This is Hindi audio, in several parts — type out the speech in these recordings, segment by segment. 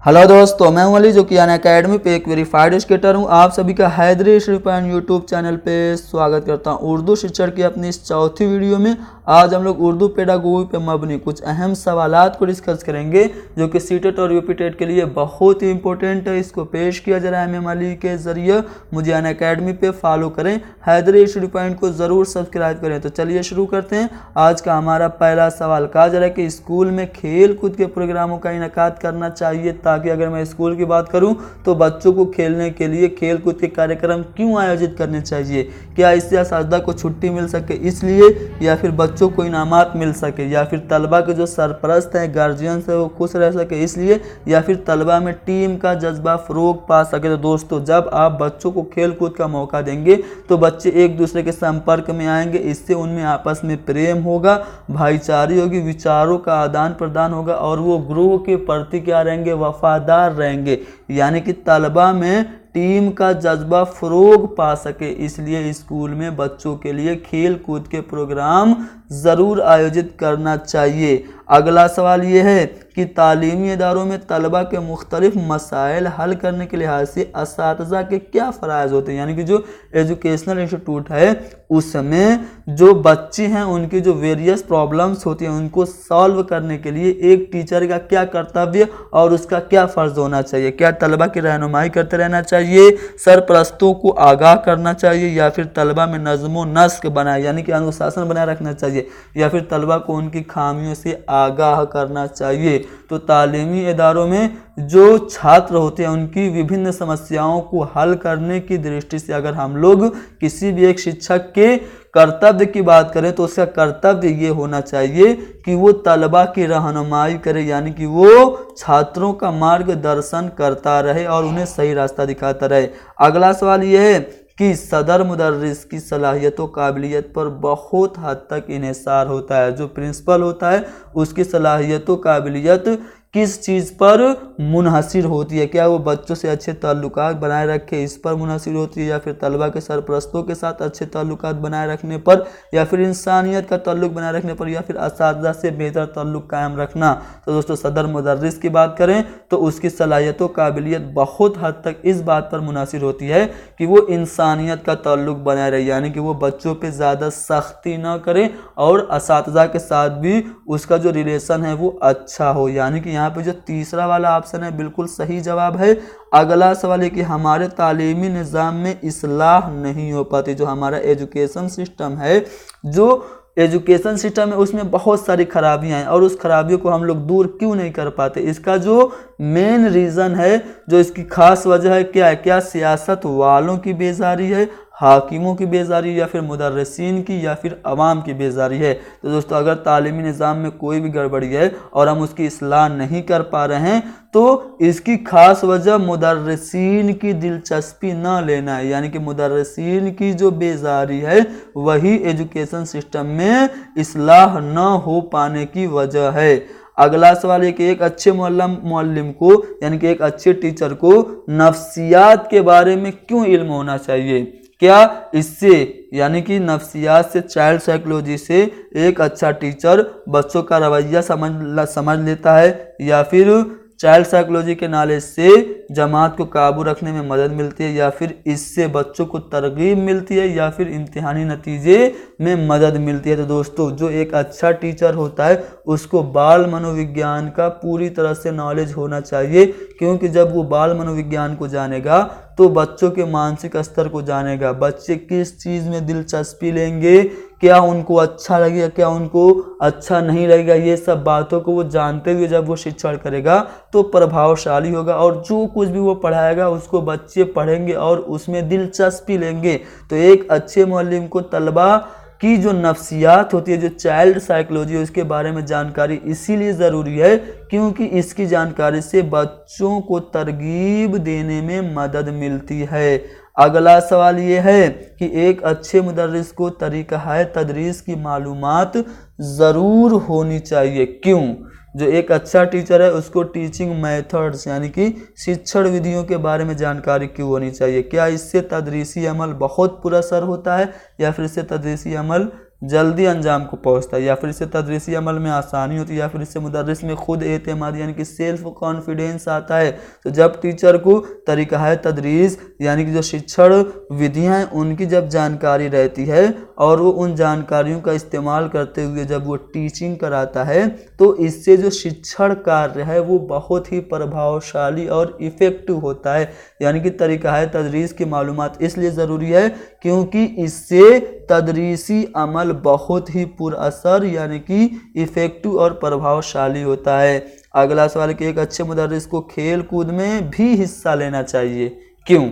हेलो दोस्तों, मैं हूं अली जो कि अनअकैडमी पे एक वेरीफाइड एजुकेटर हूं। आप सभी का हैदरी श्रीपान यूट्यूब चैनल पे स्वागत करता हूं। उर्दू शिक्षण की अपनी इस चौथी वीडियो में आज हम लोग उर्दू पेडागोगी पे मबनी कुछ अहम सवालात को डिस्कस करेंगे जो कि सीटेट और यूपी टेट के लिए बहुत ही इंपॉर्टेंट है। इसको पेश किया जा रहा है एम अली के जरिए। मुझे अनअकैडमी पे फॉलो करें, हैदरी श्रीपान को ज़रूर सब्सक्राइब करें। तो चलिए शुरू करते हैं। आज का हमारा पहला सवाल कहा जा रहा है कि स्कूल में खेल कूद के प्रोग्रामों का इनेकाद करना चाहिए, ताकि अगर मैं स्कूल की बात करूं तो बच्चों को खेलने के लिए खेल कूद के कार्यक्रम क्यों आयोजित करने चाहिए। क्या इससे असातिज़ा को छुट्टी मिल सके इसलिए, या फिर बच्चों को इनामात मिल सके, या फिर तलबा के जो सरपरस्त हैं गार्जियंस है वो खुश रह सके इसलिए, या फिर तलबा में टीम का जज्बा फ़रोग पा सके। तो दोस्तों, जब आप बच्चों को खेल कूद का मौका देंगे तो बच्चे एक दूसरे के संपर्क में आएंगे। इससे उनमें आपस में प्रेम होगा, भाईचारी होगी, विचारों का आदान प्रदान होगा और वो गुरु के प्रति क्या रहेंगे, वफादार रहेंगे। यानी कि तलबा में टीम का जज्बा फ़रोग पा सके, इसलिए स्कूल में बच्चों के लिए खेल कूद के प्रोग्राम ज़रूर आयोजित करना चाहिए। अगला सवाल ये है कि तालीमी इदारों में तलबा के मुख्तलिफ मसाइल हल करने के लिहाज से असातिज़ा के क्या फ़राइज़ होते हैं। यानी कि जो एजुकेशनल इंस्टीट्यूट है उसमें जो बच्चे हैं उनकी जो वेरियस प्रॉब्लम्स होती हैं उनको सॉल्व करने के लिए एक टीचर का क्या कर्तव्य और उसका क्या फ़र्ज़ होना चाहिए। क्या तलबा की रहनुमाई करते रहना चाहिए, सरपरस्तों को आगाह करना चाहिए, या फिर तलबा में नज़्म व नस्क बनाए यानी कि अनुशासन बनाए रखना चाहिए, या फिर तलबा को उनकी खामियों से आगाह करना चाहिए। तो तालीमी इदारों में जो छात्र होते हैं उनकी विभिन्न समस्याओं को हल करने की दृष्टि से अगर हम लोग किसी भी एक शिक्षक के कर्तव्य की बात करें तो उसका कर्तव्य ये होना चाहिए कि वो तलबा की रहनुमाई करे, यानी कि वो छात्रों का मार्गदर्शन करता रहे और उन्हें सही रास्ता दिखाता रहे। अगला सवाल ये है कि सदर मुदर्रिस की सलाहियतों काबिलियत पर बहुत हद तक इन्हिसार होता है। जो प्रिंसिपल होता है उसकी सलाहियतों काबिलियत किस चीज़ पर मुनहसिर होती है। क्या वो बच्चों से अच्छे ताल्लुकात बनाए रखे इस पर मुनहसिर होती है, या फिर तलबा के सरपरस्तों के साथ अच्छे ताल्लुकात बनाए रखने पर, या फिर इंसानियत का ताल्लुक बनाए रखने पर, या फिर असातिज़ा से बेहतर ताल्लुक कायम रखना। तो दोस्तों, सदर मुदर्रिस की बात करें तो उसकी सलाहियतों काबिलियत बहुत हद तक इस बात पर मुनहसिर होती है कि वो इंसानियत का ताल्लुक बनाए रहे, यानी कि वो बच्चों पर ज़्यादा सख्ती ना करे और असातिज़ा के साथ भी उसका जो रिलेशन है वो अच्छा हो। यानी कि यहाँ पे जो तीसरा वाला ऑप्शन है बिल्कुल सही जवाब है। अगला सवाल है कि हमारे तालीमी निज़ाम में इस्लाह नहीं हो पाती। जो हमारा एजुकेशन सिस्टम है, जो एजुकेशन सिस्टम है उसमें बहुत सारी खराबियां हैं और उस खराबियों को हम लोग दूर क्यों नहीं कर पाते। इसका जो मेन रीज़न है, जो इसकी खास वजह है क्या है, क्या सियासत वालों की बेजारी है, हाकिमों की बेजारी, या फिर मुदर्रिसीन की, या फिर अवाम की बेजारी है। तो दोस्तों, अगर तालीमी निज़ाम में कोई भी गड़बड़ी है और हम उसकी इस्लाह नहीं कर पा रहे हैं तो इसकी खास वजह मुदर्रिसीन की दिलचस्पी न लेना है। यानी कि मुदर्रिसीन की जो बेजारी है वही एजुकेशन सिस्टम में इस्लाह न हो पाने की वजह है। अगला सवाल है कि एक अच्छे मुअल्लिम को यानी कि एक अच्छे टीचर को नफ्सियात के बारे में क्यों इल्म होना चाहिए। क्या इससे यानी कि नफ्सियात से, चाइल्ड साइकोलॉजी से एक अच्छा टीचर बच्चों का रवैया समझ लेता है, या फिर चाइल्ड साइकोलॉजी के नॉलेज से जमात को काबू रखने में मदद मिलती है, या फिर इससे बच्चों को तरगीब मिलती है, या फिर इम्तिहानी नतीजे में मदद मिलती है। तो दोस्तों, जो एक अच्छा टीचर होता है उसको बाल मनोविज्ञान का पूरी तरह से नॉलेज होना चाहिए, क्योंकि जब वो बाल मनोविज्ञान को जानेगा तो बच्चों के मानसिक स्तर को जानेगा। बच्चे किस चीज़ में दिलचस्पी लेंगे, क्या उनको अच्छा लगेगा, क्या उनको अच्छा नहीं लगेगा, ये सब बातों को वो जानते हुए जब वो शिक्षण करेगा तो प्रभावशाली होगा, और जो कुछ भी वो पढ़ाएगा उसको बच्चे पढ़ेंगे और उसमें दिलचस्पी लेंगे। तो एक अच्छे मुअल्लिम को तलबा की जो नफ्सियात होती है, जो चाइल्ड साइकोलॉजी है, उसके बारे में जानकारी इसीलिए ज़रूरी है क्योंकि इसकी जानकारी से बच्चों को तरगीब देने में मदद मिलती है। अगला सवाल ये है कि एक अच्छे मुदर्रिस को तरीक़ा तदरीस की मालूमात ज़रूर होनी चाहिए। क्यों? जो एक अच्छा टीचर है उसको टीचिंग मेथड्स यानी कि शिक्षण विधियों के बारे में जानकारी क्यों होनी चाहिए। क्या इससे तदरीसी अमल बहुत पुरअसर होता है, या फिर इससे तदरीसी अमल जल्दी अंजाम को पहुंचता है, या फिर इससे तदरीसी अमल में आसानी होती है, या फिर इससे मुदर्रिस में खुद एतमादी यानी कि सेल्फ कॉन्फिडेंस आता है। तो जब टीचर को तरीक़ा तदरीस यानी कि जो शिक्षण विधियाँ हैं उनकी जब जानकारी रहती है और वो उन जानकारियों का इस्तेमाल करते हुए जब वो टीचिंग कराता है, तो इससे जो शिक्षण कार्य है वो बहुत ही प्रभावशाली और इफ़ेक्टिव होता है। यानी कि तरीक़ा तदरीस की मालूमात इसलिए ज़रूरी है क्योंकि इससे तदरीसी अमल बहुत ही पुरअसर यानी कि इफ़ेक्टिव और प्रभावशाली होता है। अगला सवाल कि एक अच्छे मुदर्रिस को खेल कूद में भी हिस्सा लेना चाहिए, क्यों?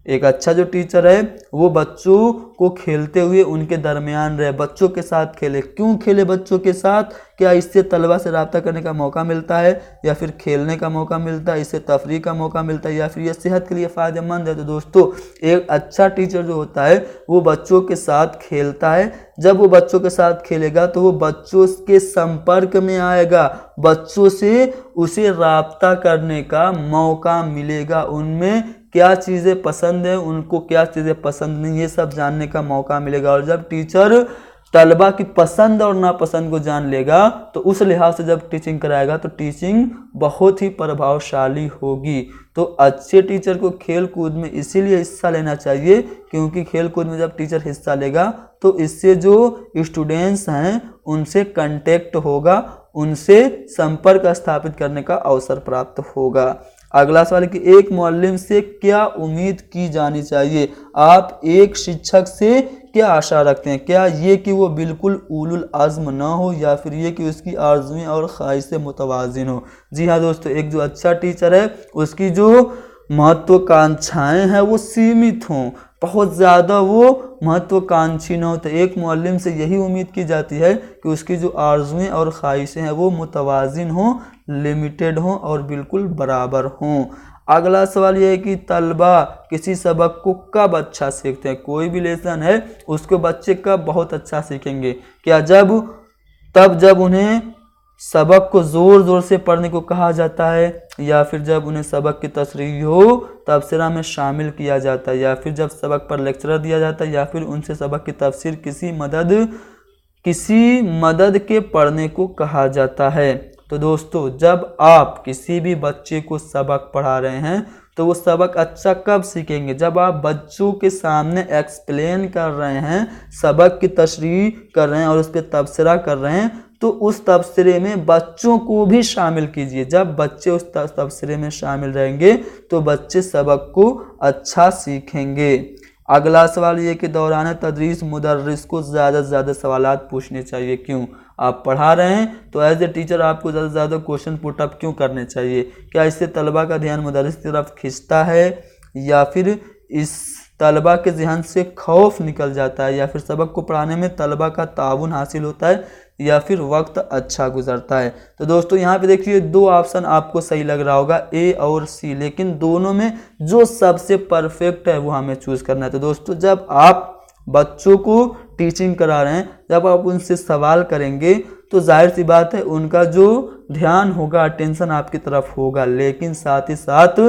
एक अच्छा जो टीचर है वो बच्चों को खेलते हुए उनके दरमियान रहे, बच्चों के साथ खेले। क्यों खेले बच्चों के साथ? क्या इससे तलबा से रब्ता करने का मौका मिलता है, या फिर खेलने का मौका मिलता है, इससे तफरीह का मौका मिलता है, या फिर यह सेहत के लिए फ़ायदेमंद है? तो दोस्तों एक अच्छा टीचर जो होता है वो बच्चों के साथ खेलता है। जब वो बच्चों के साथ खेलेगा तो वो बच्चों के संपर्क में आएगा, बच्चों से उसे रब्ता करने का मौका मिलेगा, उनमें क्या चीज़ें पसंद है, उनको क्या चीज़ें पसंद नहीं, ये सब जानने का मौका मिलेगा। और जब टीचर तलबा की पसंद और नापसंद को जान लेगा तो उस लिहाज से जब टीचिंग कराएगा तो टीचिंग बहुत ही प्रभावशाली होगी। तो अच्छे टीचर को खेल कूद में इसीलिए हिस्सा लेना चाहिए क्योंकि खेल कूद में जब टीचर हिस्सा लेगा तो इससे जो स्टूडेंट्स हैं उनसे कांटेक्ट होगा, उनसे संपर्क स्थापित करने का अवसर प्राप्त होगा। अगला सवाल कि एक मुअल्लिम से क्या उम्मीद की जानी चाहिए? आप एक शिक्षक से क्या आशा रखते हैं? क्या ये कि वो बिल्कुल उलुल अज़्म ना हो, या फिर ये कि उसकी आरज़ुएं और ख्वाहिशें मुतवाज़िन हो? जी हाँ दोस्तों, एक जो अच्छा टीचर है उसकी जो महत्वाकांक्षाएं हैं वो सीमित हों, बहुत ज़्यादा वो महत्वाकांक्षी न हो। तो एक मुअल्लिम से यही उम्मीद की जाती है कि उसकी जो आरज़ुएं और ख्वाहिशें हैं वो मुतवाज़िन हों, लिमिटेड हों और बिल्कुल बराबर हों। अगला सवाल यह है कि तलबा किसी सबक को कब अच्छा सीखते हैं? कोई भी लेसन है उसको बच्चे कब बहुत अच्छा सीखेंगे? क्या जब उन्हें सबक को ज़ोर ज़ोर से पढ़ने को कहा जाता है, या फिर जब उन्हें सबक की तशरीह हो तबसरा में शामिल किया जाता है, या फिर जब सबक पर लेक्चर दिया जाता है, या फिर उनसे सबक की तफसीर किसी मदद के पढ़ने को कहा जाता है? तो दोस्तों जब आप किसी भी बच्चे को सबक पढ़ा रहे हैं तो वो सबक अच्छा कब सीखेंगे? जब आप बच्चों के सामने एक्सप्लेन कर रहे हैं, सबक की तशरीह कर रहे हैं और उस पर तबसरा कर रहे हैं, तो उस तबसरे में बच्चों को भी शामिल कीजिए। जब बच्चे उस तबसरे में शामिल रहेंगे तो बच्चे सबक को अच्छा सीखेंगे। अगला सवाल ये कि दौरान तदरीस मुदर्रिस को ज़्यादा से ज़्यादा सवालात पूछने चाहिए, क्यों? आप पढ़ा रहे हैं तो एज ए टीचर आपको ज़्यादा से ज़्यादा क्वेश्चन पुटअप क्यों करने चाहिए? क्या इससे तलबा का ध्यान मुदर्रिस की तरफ खिंचता है, या फिर इस तलबा के जहन से खौफ निकल जाता है, या फिर सबक को पढ़ाने में तलबा का ताउन हासिल होता है, या फिर वक्त अच्छा गुजरता है? तो दोस्तों यहाँ पे देखिए दो ऑप्शन आपको सही लग रहा होगा, ए और सी, लेकिन दोनों में जो सबसे परफेक्ट है वो हमें चूज़ करना है। तो दोस्तों जब आप बच्चों को टीचिंग करा रहे हैं, जब आप उनसे सवाल करेंगे तो जाहिर सी बात है उनका जो ध्यान होगा, अटेंशन आपकी तरफ होगा, लेकिन साथ ही साथ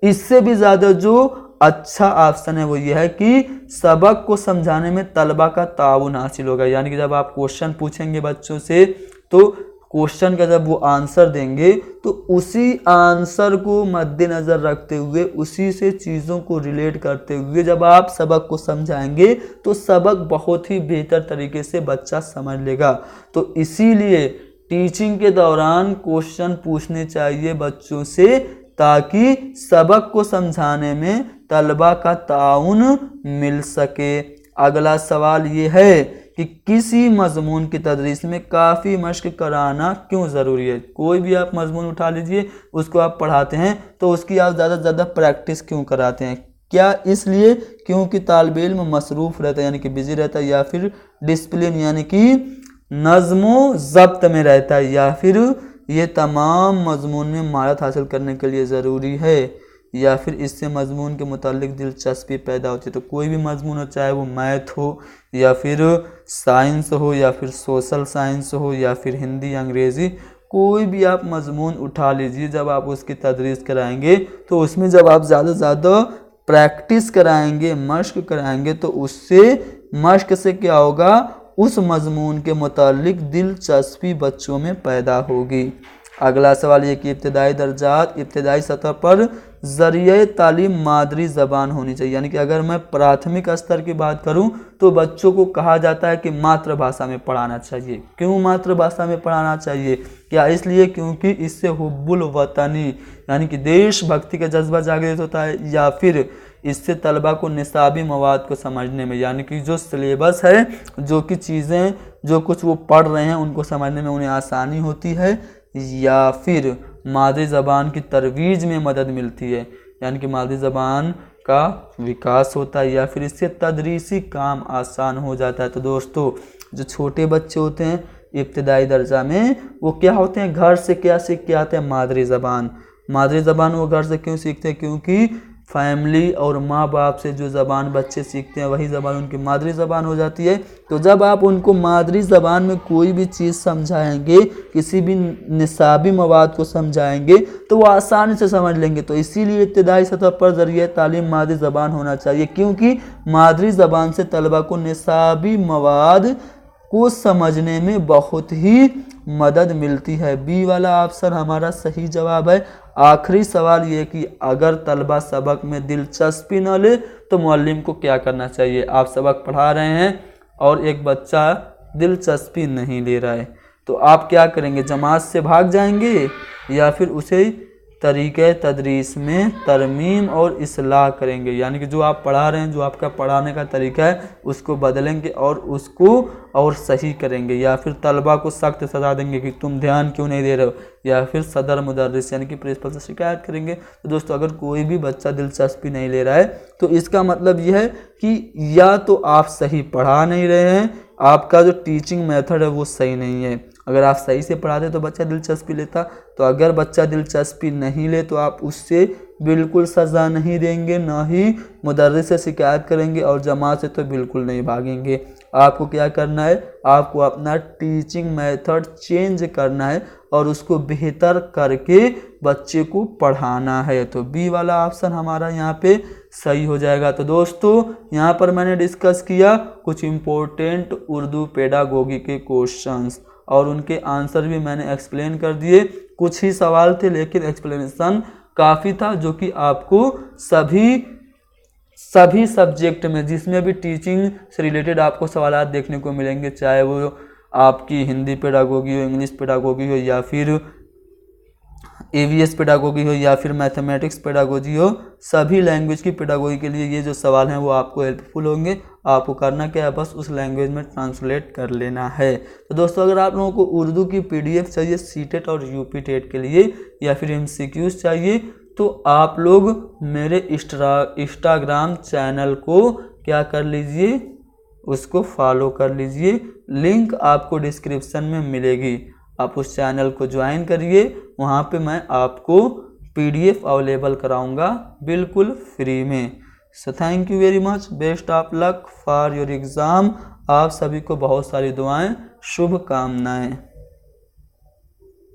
इससे भी ज़्यादा जो अच्छा ऑप्शन है वो ये है कि सबक को समझाने में तलबा का ताउन हासिल होगा। यानी कि जब आप क्वेश्चन पूछेंगे बच्चों से तो क्वेश्चन का जब वो आंसर देंगे तो उसी आंसर को मद्देनज़र रखते हुए, उसी से चीज़ों को रिलेट करते हुए जब आप सबक को समझाएंगे तो सबक बहुत ही बेहतर तरीके से बच्चा समझ लेगा। तो इसीलिए टीचिंग के दौरान क्वेश्चन पूछने चाहिए बच्चों से, ताकि सबक को समझाने में तलबा का ताउन मिल सके। अगला सवाल ये है कि किसी मजमून की तदरीस में काफ़ी मश्क कराना क्यों ज़रूरी है? कोई भी आप मजमून उठा लीजिए, उसको आप पढ़ाते हैं तो उसकी आप ज़्यादा से ज़्यादा प्रैक्टिस क्यों कराते हैं? क्या इसलिए क्योंकि तालिब इल्म मसरूफ़ रहता है यानी कि बिज़ी रहता है, या फिर डिसिप्लिन यानी कि नज़्म ज़ब्त में रहता है, या फिर ये तमाम मजमून में महारत हासिल करने के लिए ज़रूरी है, या फिर इससे मजमून के मुतालिक दिलचस्पी पैदा होती है? तो कोई भी मजमून हो, चाहे वो मैथ हो या फिर साइंस हो या फिर सोशल साइंस हो या फिर हिंदी अंग्रेज़ी, कोई भी आप मजमून उठा लीजिए, जब आप उसकी तदरीस कराएंगे तो उसमें जब आप ज़्यादा से ज़्यादा प्रैक्टिस कराएंगे, मश्क कराएंगे, तो उससे मश्क से क्या होगा, उस मजमून के मुतालिक दिलचस्पी बच्चों में पैदा होगी। अगला सवाल ये कि इब्तदाई सतह पर ज़रिए तालीम मादरी ज़बान होनी चाहिए। यानी कि अगर मैं प्राथमिक स्तर की बात करूं तो बच्चों को कहा जाता है कि मातृभाषा में पढ़ाना चाहिए। क्यों मातृभाषा में पढ़ाना चाहिए? क्या इसलिए क्योंकि इससे हुब्बुल वतनी यानी कि देशभक्ति का जज्बा जागृत होता है, या फिर इससे तलबा को निसाबी मवाद को समझने में, यानी कि जो सिलेबस है, जो कि चीज़ें जो कुछ वो पढ़ रहे हैं उनको समझने में उन्हें आसानी होती है, या फिर मादरी ज़बान की तरवीज में मदद मिलती है, यानी कि मादरी ज़बान का विकास होता है, या फिर इससे तदरीसी काम आसान हो जाता है। तो दोस्तों, जो छोटे बच्चे होते हैं इब्तदाई दर्जा में, वो क्या होते हैं, घर से क्या सीख के आते हैं, मादरी ज़बान। मादरी ज़बान वो घर से क्यों सीखते हैं? क्योंकि फैमिली और माँ बाप से जो ज़बान बच्चे सीखते हैं वही ज़बान उनकी मादरी ज़बान हो जाती है। तो जब आप उनको मादरी ज़बान में कोई भी चीज़ समझाएंगे, किसी भी निसाबी मवाद को समझाएंगे, तो वो आसानी से समझ लेंगे। तो इसीलिए इब्तदाई सतह पर ज़रिए तालीम मादरी ज़बान होना चाहिए, क्योंकि मादरी ज़बान से तलबा को निसाबी मवाद को समझने में बहुत ही मदद मिलती है। बी वाला ऑप्शन हमारा सही जवाब है। आखिरी सवाल ये कि अगर तलबा सबक में दिलचस्पी न ले तो मुअल्लिम को क्या करना चाहिए? आप सबक पढ़ा रहे हैं और एक बच्चा दिलचस्पी नहीं ले रहा है, तो आप क्या करेंगे? जमात से भाग जाएंगे या फिर उसे तरीक़े तदरीस में तरमीम और इस्लाह करेंगे? यानी कि जो आप पढ़ा रहे हैं, जो आपका पढ़ाने का तरीका है, उसको बदलेंगे और उसको और सही करेंगे, या फिर तलबा को सख्त सजा देंगे कि तुम ध्यान क्यों नहीं दे रहे हो, या फिर सदर मुदर्रिस यानी कि प्रिंसिपल से शिकायत करेंगे। तो दोस्तों, अगर कोई भी बच्चा दिलचस्पी नहीं ले रहा है तो इसका मतलब यह है कि या तो आप सही पढ़ा नहीं रहे हैं, आपका जो टीचिंग मेथड है वो सही नहीं है। अगर आप सही से पढ़ाते तो बच्चा दिलचस्पी लेता। तो अगर बच्चा दिलचस्पी नहीं ले तो आप उससे बिल्कुल सज़ा नहीं देंगे, ना ही मुदर्रिस से शिकायत करेंगे, और जमात से तो बिल्कुल नहीं भागेंगे। आपको क्या करना है? आपको अपना टीचिंग मेथड चेंज करना है और उसको बेहतर करके बच्चे को पढ़ाना है। तो बी वाला ऑप्शन हमारा यहाँ पे सही हो जाएगा। तो दोस्तों, यहाँ पर मैंने डिस्कस किया कुछ इम्पोर्टेंट उर्दू पेडागोगी के क्वेश्चंस, और उनके आंसर भी मैंने एक्सप्लेन कर दिए। कुछ ही सवाल थे लेकिन एक्सप्लेनेशन काफ़ी था, जो कि आपको सभी सब्जेक्ट में, जिसमें भी टीचिंग से रिलेटेड आपको सवालात देखने को मिलेंगे, चाहे वो आपकी हिंदी पेडागोगी हो, इंग्लिश पेडागोगी हो, या फिर AVS पेडागोगी हो, या फिर मैथमेटिक्स पेडागोजी हो, सभी लैंग्वेज की पेडागोगी के लिए ये जो सवाल हैं वो आपको हेल्पफुल होंगे। आपको करना क्या है? बस उस लैंग्वेज में ट्रांसलेट कर लेना है। तो दोस्तों, अगर आप लोगों को उर्दू की PDF चाहिए सीटेट और UP टेट के लिए, या फिर MCQs चाहिए, तो आप लोग मेरे इंस्टाग्राम चैनल को क्या कर लीजिए, उसको फॉलो कर लीजिए। लिंक आपको डिस्क्रिप्शन में मिलेगी, आप उस चैनल को ज्वाइन करिए। वहाँ पे मैं आपको PDF अवेलेबल कराऊंगा बिल्कुल फ्री में। So thank you very much, best of luck for your exam. आप सभी को बहुत सारी दुआएं, शुभकामनाएं।